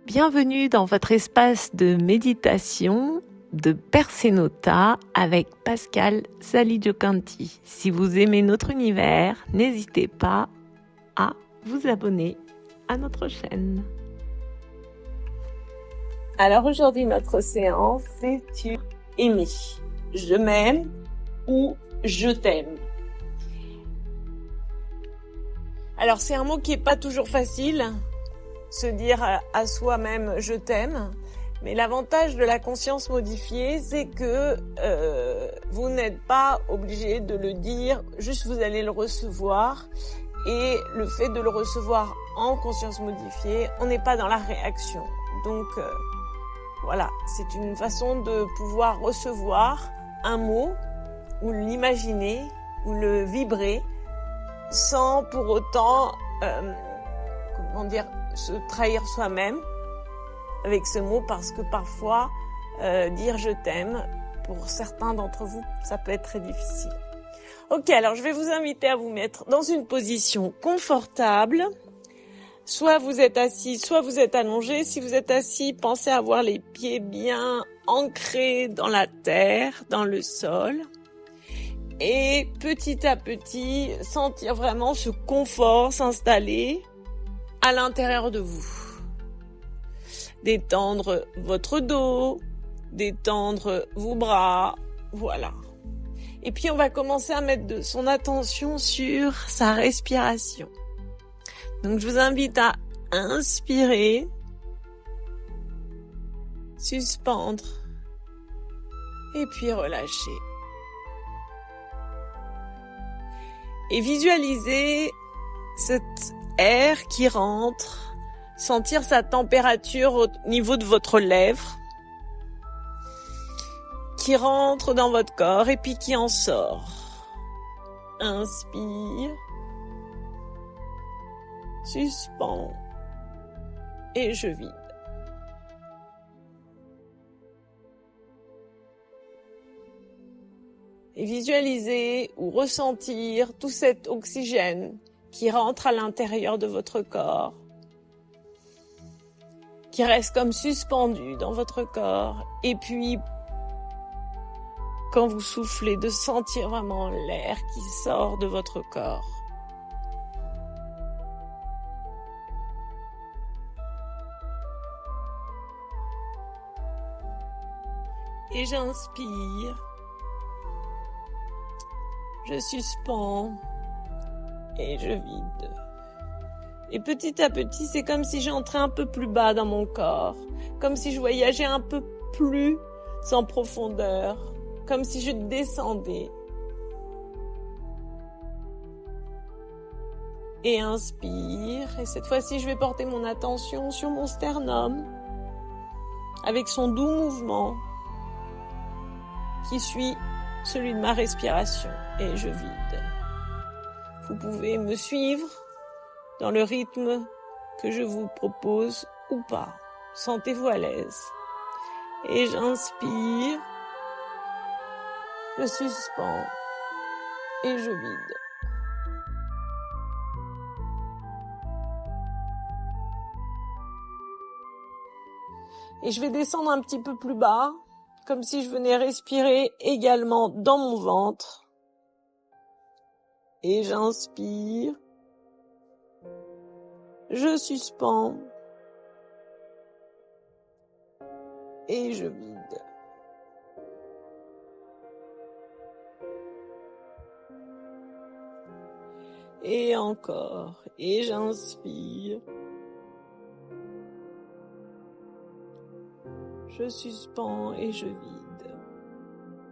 Bienvenue dans votre espace de méditation de Persénota avec Pascal Salidjokanti. Si vous aimez notre univers, n'hésitez pas à vous abonner à notre chaîne. Alors aujourd'hui, notre séance, c'est sur aimer. Je m'aime ou je t'aime. Alors c'est un mot qui est pas toujours facile, se dire à soi-même je t'aime, mais l'avantage de la conscience modifiée, c'est que vous n'êtes pas obligé de le dire, juste vous allez le recevoir, et le fait de le recevoir en conscience modifiée, on n'est pas dans la réaction. Donc voilà, c'est une façon de pouvoir recevoir un mot, ou l'imaginer, ou le vibrer, sans pour autant, se trahir soi-même avec ce mot, parce que parfois, dire je t'aime, pour certains d'entre vous, ça peut être très difficile. Ok, alors je vais vous inviter à vous mettre dans une position confortable. Soit vous êtes assis, soit vous êtes allongé. Si vous êtes assis, pensez à avoir les pieds bien ancrés dans la terre, dans le sol. Et petit à petit, sentir vraiment ce confort s'installer à l'intérieur de vous. Détendre votre dos, détendre vos bras, voilà. Et puis on va commencer à mettre de son attention sur sa respiration. Donc je vous invite à inspirer, suspendre et puis relâcher. Et visualiser cet air qui rentre, sentir sa température au niveau de votre lèvre, qui rentre dans votre corps et puis qui en sort. Inspire, suspends et je vide. Et visualiser ou ressentir tout cet oxygène qui rentre à l'intérieur de votre corps, qui reste comme suspendu dans votre corps, et puis quand vous soufflez, de sentir vraiment l'air qui sort de votre corps. Et j'inspire, je suspends et je vide. Et petit à petit, c'est comme si j'entrais un peu plus bas dans mon corps, comme si je voyageais un peu plus en profondeur, comme si je descendais. Et inspire, et cette fois-ci, je vais porter mon attention sur mon sternum, avec son doux mouvement, qui suit celui de ma respiration, et je vide. Vous pouvez me suivre dans le rythme que je vous propose ou pas. Sentez-vous à l'aise. Et j'inspire, je suspends et je vide. Et je vais descendre un petit peu plus bas, comme si je venais respirer également dans mon ventre. Et j'inspire, je suspends et je vide. Et encore, et j'inspire, je suspends et je vide.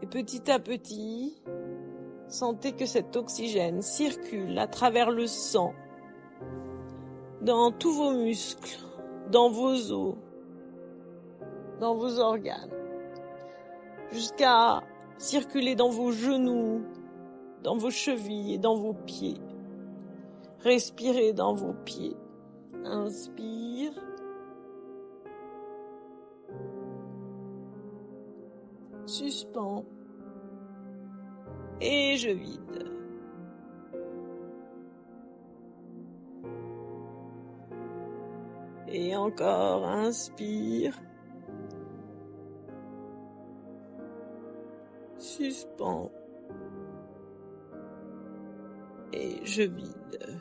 Et petit à petit, sentez que cet oxygène circule à travers le sang, dans tous vos muscles, dans vos os, dans vos organes, jusqu'à circuler dans vos genoux, dans vos chevilles et dans vos pieds. Respirez dans vos pieds. Inspire. Suspends. Et je vide. Et Et encore, inspire. Suspends. Et je vide.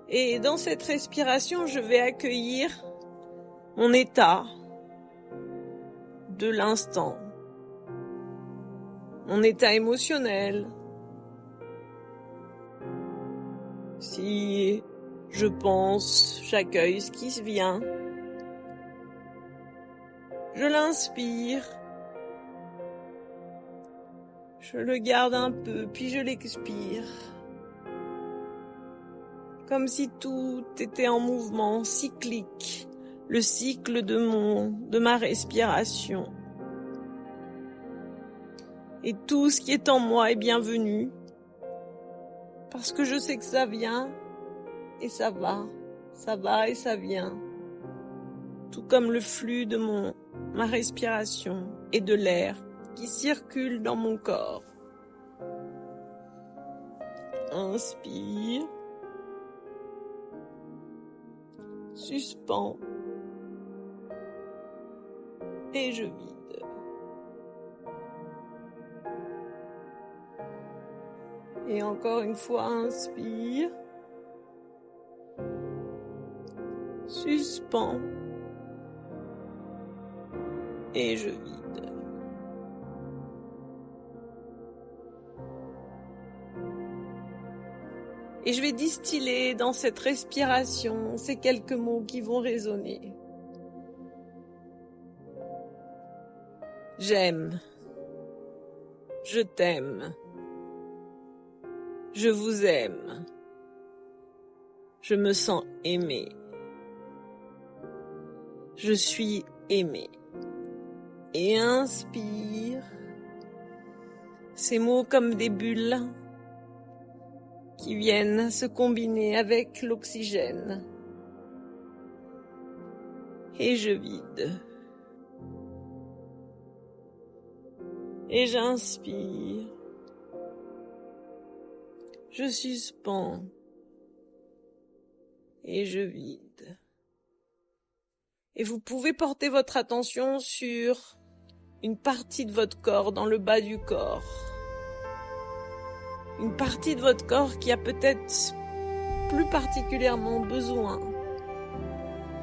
Et dans cette respiration, je vais accueillir mon état de l'instant, mon état émotionnel. Si je pense, j'accueille ce qui vient. Je l'inspire. Je le garde un peu, puis je l'expire. Comme si tout était en mouvement cyclique, le cycle de ma respiration. Et tout ce qui est en moi est bienvenu, parce que je sais que ça vient et ça va et ça vient. Tout comme le flux de ma respiration et de l'air qui circule dans mon corps. Inspire. Suspends. Et je vide. Et encore une fois, inspire. Suspends. Et je vide. Et je vais distiller dans cette respiration ces quelques mots qui vont résonner. J'aime. Je t'aime. Je vous aime. Je me sens aimé. Je suis aimé. Et inspire. Ces mots comme des bulles qui viennent se combiner avec l'oxygène. Et je vide. Et j'inspire. Je suspends. Et je vide. Et vous pouvez porter votre attention sur une partie de votre corps, dans le bas du corps. Une partie de votre corps qui a peut-être plus particulièrement besoin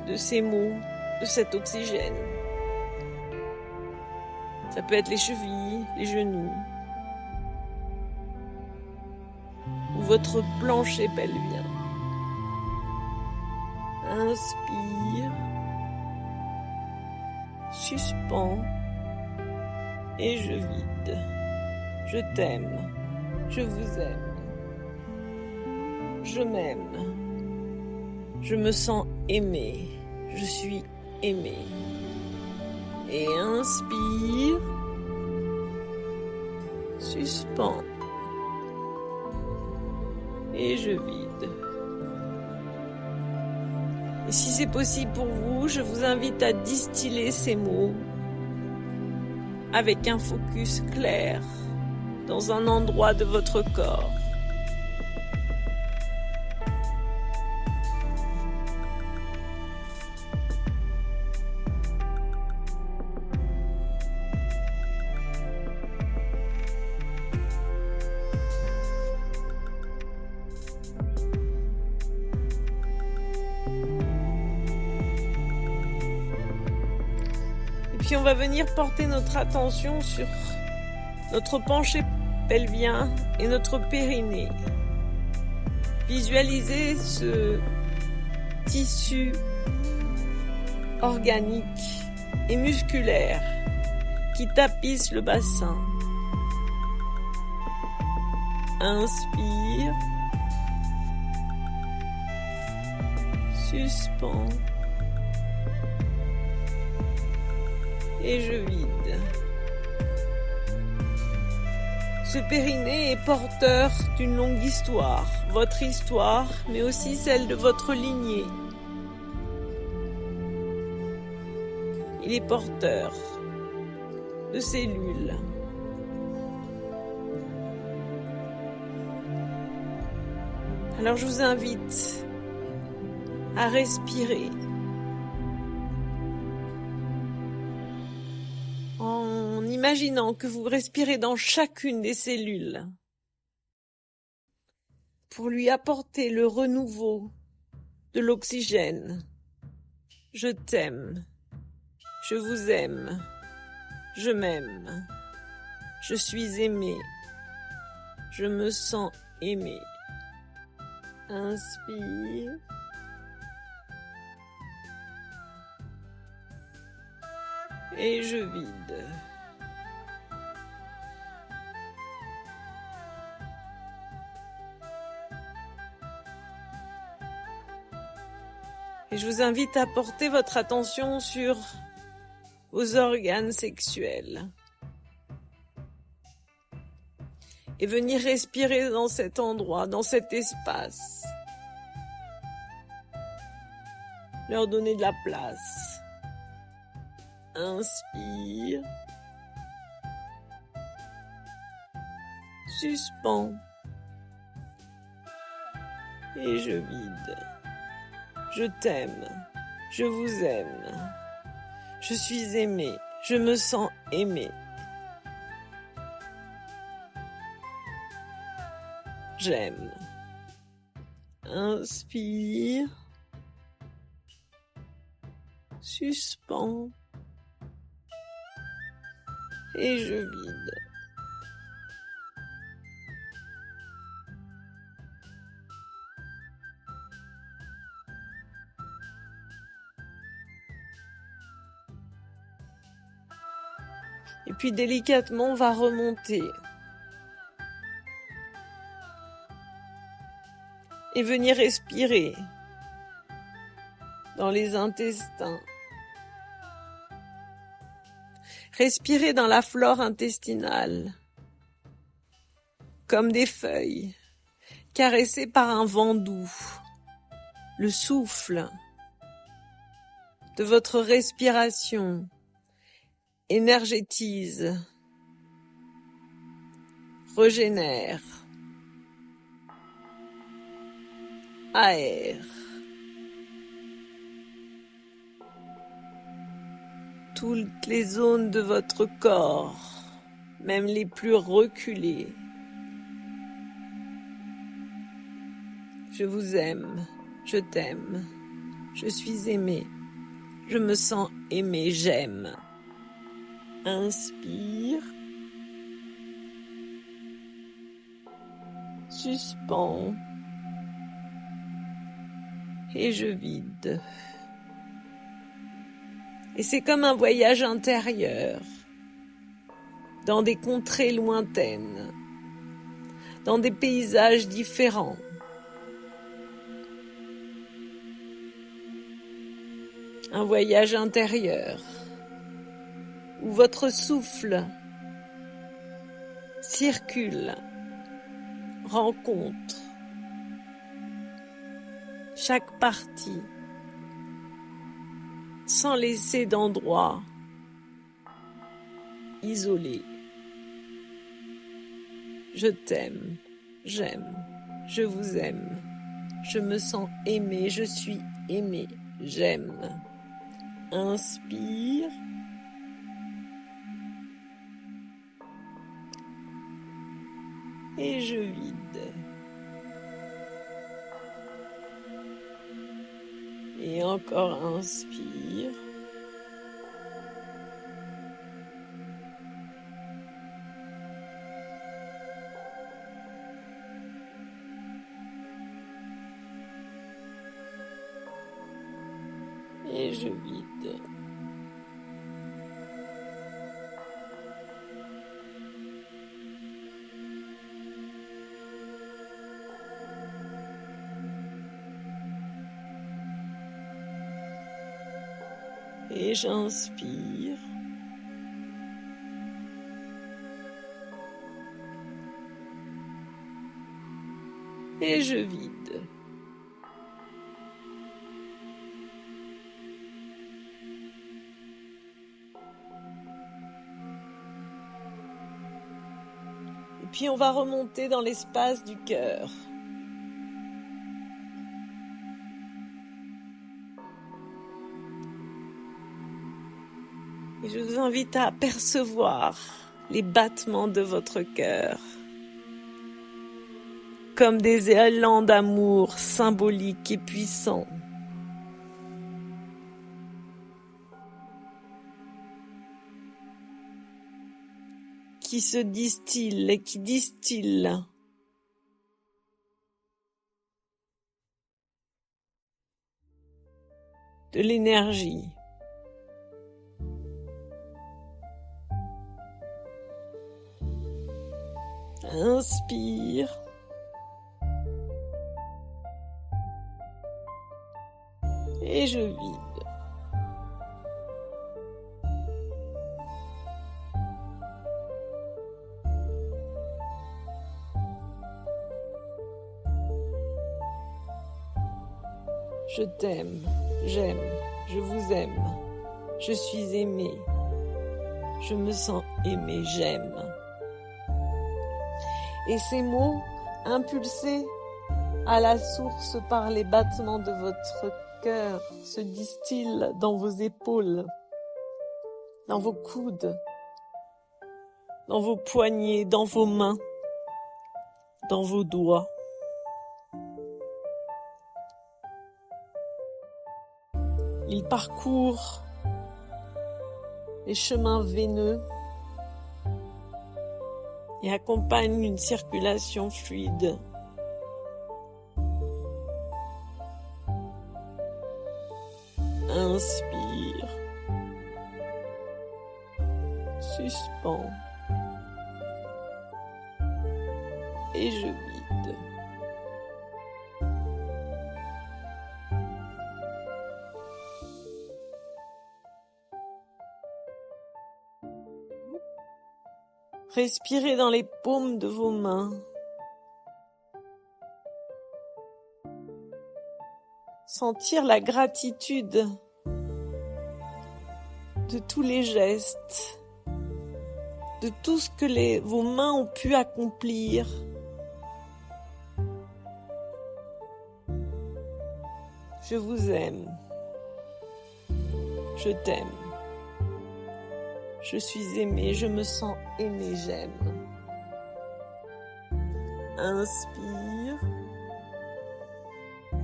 de ces mots, de cet oxygène. Ça peut être les chevilles, les genoux, ou votre plancher pelvien. Inspire, suspends et je vide. Je t'aime. Je vous aime. Je m'aime. Je me sens aimé. Je suis aimé. Et inspire. Suspends. Et je vide. Et si c'est possible pour vous, je vous invite à distiller ces mots avec un focus clair dans un endroit de votre corps. Et puis on va venir porter notre attention sur notre penché pelvien et notre périnée. Visualisez ce tissu organique et musculaire qui tapisse le bassin. Inspire. Suspends. Et je vide. Ce périnée est porteur d'une longue histoire, votre histoire, mais aussi celle de votre lignée. Il est porteur de cellules. Alors je vous invite à respirer en imaginant que vous respirez dans chacune des cellules pour lui apporter le renouveau de l'oxygène. Je t'aime, je vous aime, je m'aime, je suis aimé, je me sens aimé. Inspire. Et je vide. Et je vous invite à porter votre attention sur vos organes sexuels. Et venir respirer dans cet endroit, dans cet espace. Leur donner de la place. Inspire. Suspends. Et je vide. Je t'aime. Je vous aime. Je suis aimé. Je me sens aimé. J'aime. Inspire. Suspends. Et je vide. Et puis délicatement, on va remonter. Et venir respirer dans les intestins. Respirer dans la flore intestinale, comme des feuilles, caressées par un vent doux. Le souffle de votre respiration énergétise, régénère, aère. Toutes les zones de votre corps, même les plus reculées. Je vous aime, je t'aime, je suis aimé, je me sens aimé, j'aime. Inspire. Suspends. Et je vide. Et c'est comme un voyage intérieur, dans des contrées lointaines, dans des paysages différents. Un voyage intérieur, où votre souffle circule, rencontre chaque partie, sans laisser d'endroit isolé. Je t'aime, j'aime, je vous aime, je me sens aimé, je suis aimé, j'aime. Inspire. Et je vide. Et encore inspire. Et je vide. Et j'inspire. Et je vide. Et puis on va remonter dans l'espace du cœur. Et je vous invite à percevoir les battements de votre cœur comme des élans d'amour symboliques et puissants. Qui se distillent et qui distillent de l'énergie. Inspire. Et je vide. Je t'aime, j'aime, je vous aime, je suis aimé, je me sens aimé, j'aime. Et ces mots, impulsés à la source par les battements de votre cœur, se distillent dans vos épaules, dans vos coudes, dans vos poignets, dans vos mains, dans vos doigts. Il parcourt les chemins veineux et accompagne une circulation fluide. Inspire. Suspends. Et je vide. Respirez dans les paumes de vos mains. Sentir la gratitude de tous les gestes, de tout ce que vos mains ont pu accomplir. Je vous aime. Je t'aime. Je suis aimé, je me sens aimé, j'aime. Inspire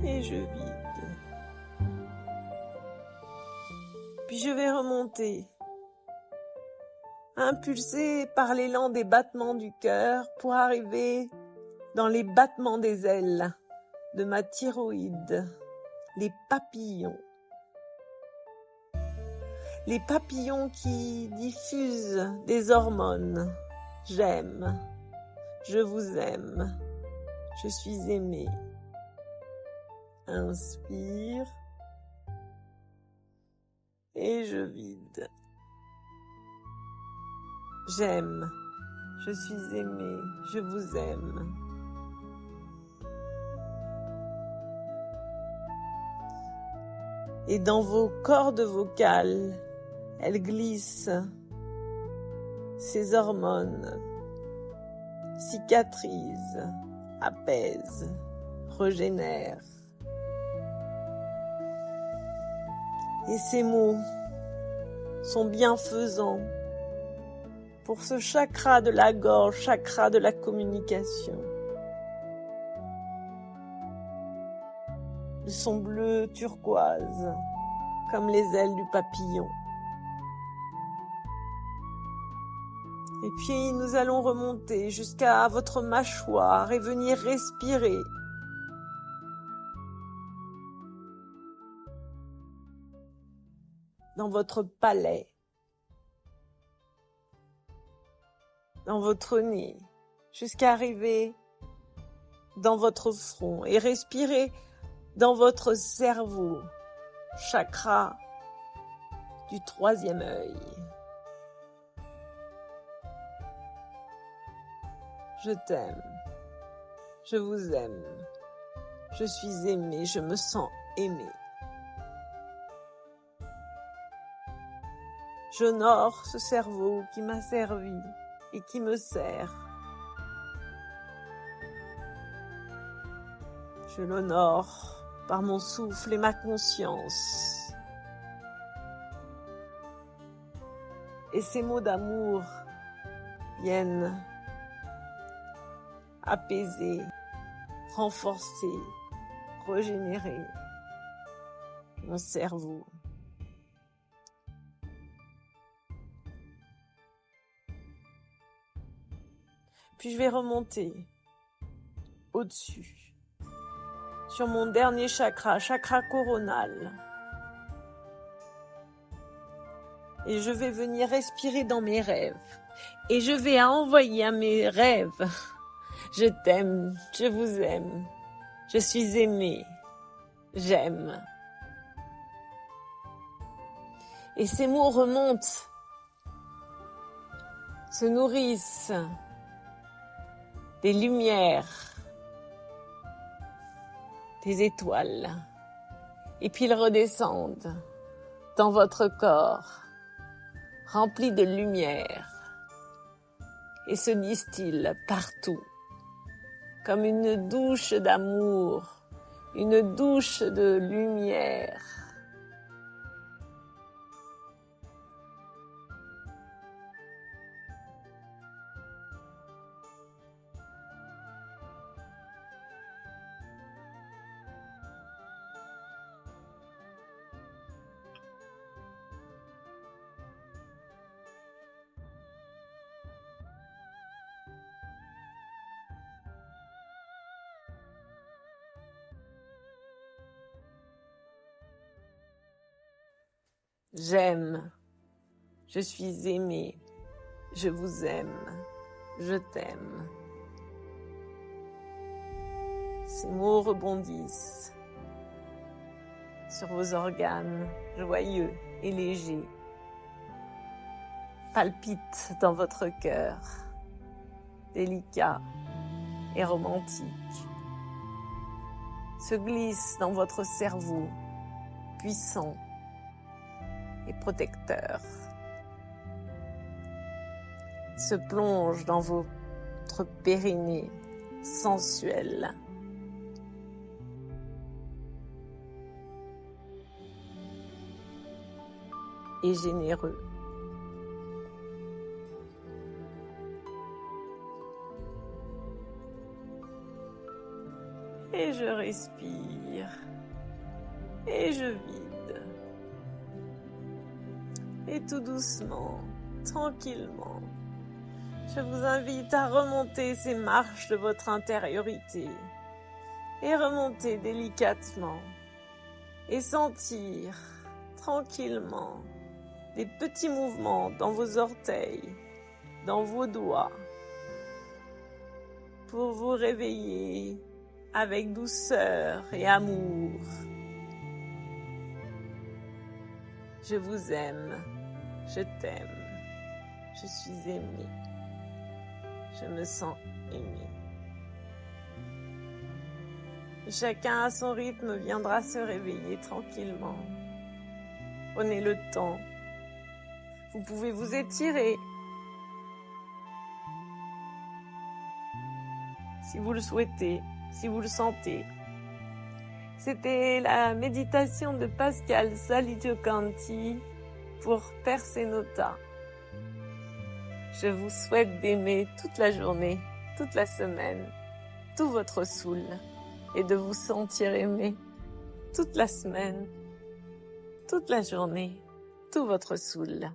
et je vide. Puis je vais remonter, impulsé par l'élan des battements du cœur pour arriver dans les battements des ailes de ma thyroïde, les papillons. Les papillons qui diffusent des hormones. J'aime, je vous aime, je suis aimé. Inspire et je vide. J'aime, je suis aimé, je vous aime. Et dans vos cordes vocales, elles glissent, ces hormones cicatrisent, apaisent, régénèrent. Et ces mots sont bienfaisants pour ce chakra de la gorge, chakra de la communication. Ils sont bleus turquoise, comme les ailes du papillon. Et puis nous allons remonter jusqu'à votre mâchoire et venir respirer. Dans votre palais, dans votre nez, jusqu'à arriver dans votre front et respirer dans votre cerveau, chakra du troisième œil. Je t'aime, je vous aime, je suis aimé, je me sens aimé. J'honore ce cerveau qui m'a servi et qui me sert. Je l'honore par mon souffle et ma conscience. Et ces mots d'amour viennent apaiser, renforcer, régénérer mon cerveau. Puis je vais remonter au-dessus, sur mon dernier chakra, chakra coronal. Et je vais venir respirer dans mes rêves. Et je vais envoyer à mes rêves: je t'aime, je vous aime, je suis aimé, j'aime. Et ces mots remontent, se nourrissent des lumières, des étoiles, et puis ils redescendent dans votre corps, remplis de lumière, et se distillent partout, comme une douche d'amour, une douche de lumière. J'aime, je suis aimé, je vous aime, je t'aime. Ces mots rebondissent sur vos organes joyeux et légers, palpitent dans votre cœur, délicat et romantique, se glissent dans votre cerveau, puissant et protecteur, se plonge dans votre périnée sensuel. Et généreux. Et je respire. Et je vide. Et tout doucement, tranquillement, je vous invite à remonter ces marches de votre intériorité et remonter délicatement et sentir tranquillement des petits mouvements dans vos orteils, dans vos doigts, pour vous réveiller avec douceur et amour. Je vous aime, je t'aime, je suis aimé, je me sens aimé. Et chacun à son rythme viendra se réveiller tranquillement. Prenez le temps. Vous pouvez vous étirer si vous le souhaitez, si vous le sentez. C'était la méditation de Pascal Saligiocanti pour Persenota. Je vous souhaite d'aimer toute la journée, toute la semaine, tout votre soul et de vous sentir aimé toute la semaine, toute la journée, tout votre soul.